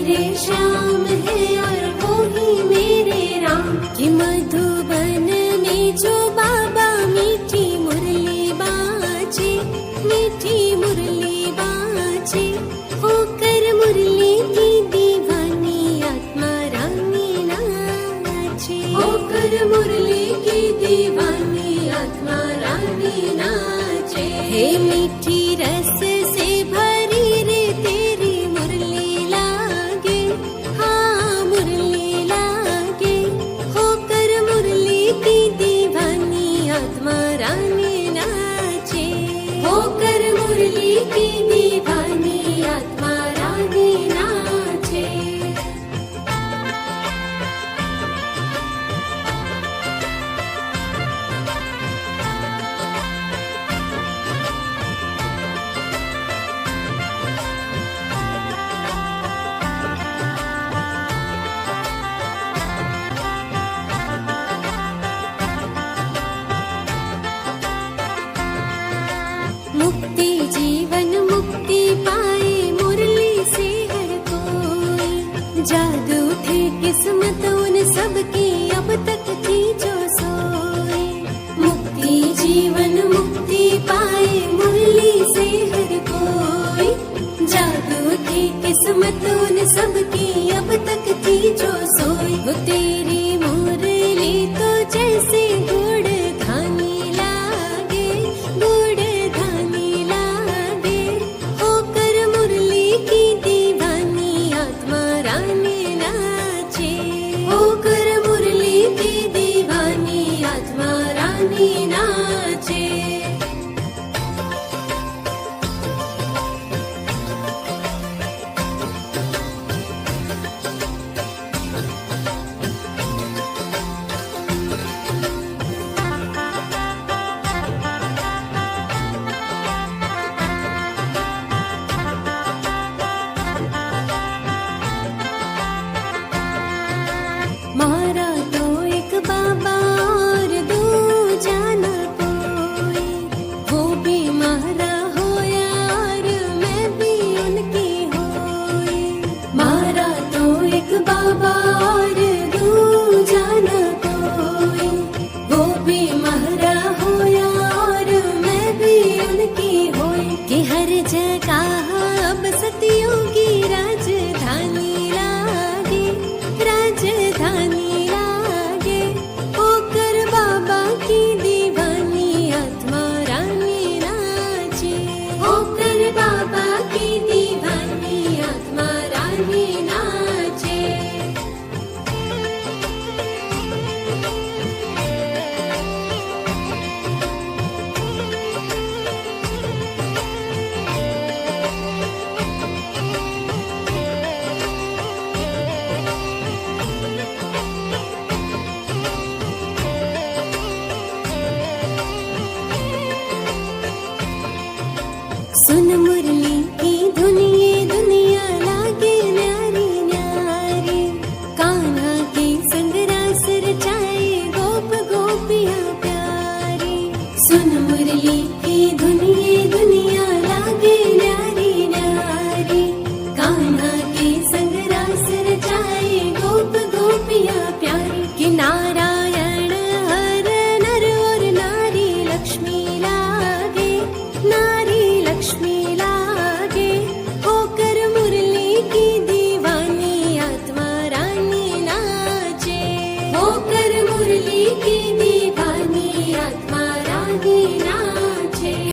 मेरे श्याम है और वो ही मेरे राम। कि मधुबन में जो बाबा मीठी मुरली बाजे, मीठी मुरली बाजे, होकर मुरली की दीवानी आत्मा रानी नाचे, होकर मुरली की दीवानी आत्मा रानी नाचे। हे मीठी रस से भरी रे तेरी मुरली लागे, हाँ मुरली लागे, होकर मुरली की दीवानी आत्मा रानी नाचे, होकर मुरली की दीवानी आत्मा रानी नाचे। मुक्ति जीवन मुक्ति पाए मुरली से हर कोई, जाग उठे किस्मत उन सबकी अब तक थी जो सोए। मुक्ति जीवन मुक्ति पाए मुरली से हर कोई, जाग उठे किस्मत उन सब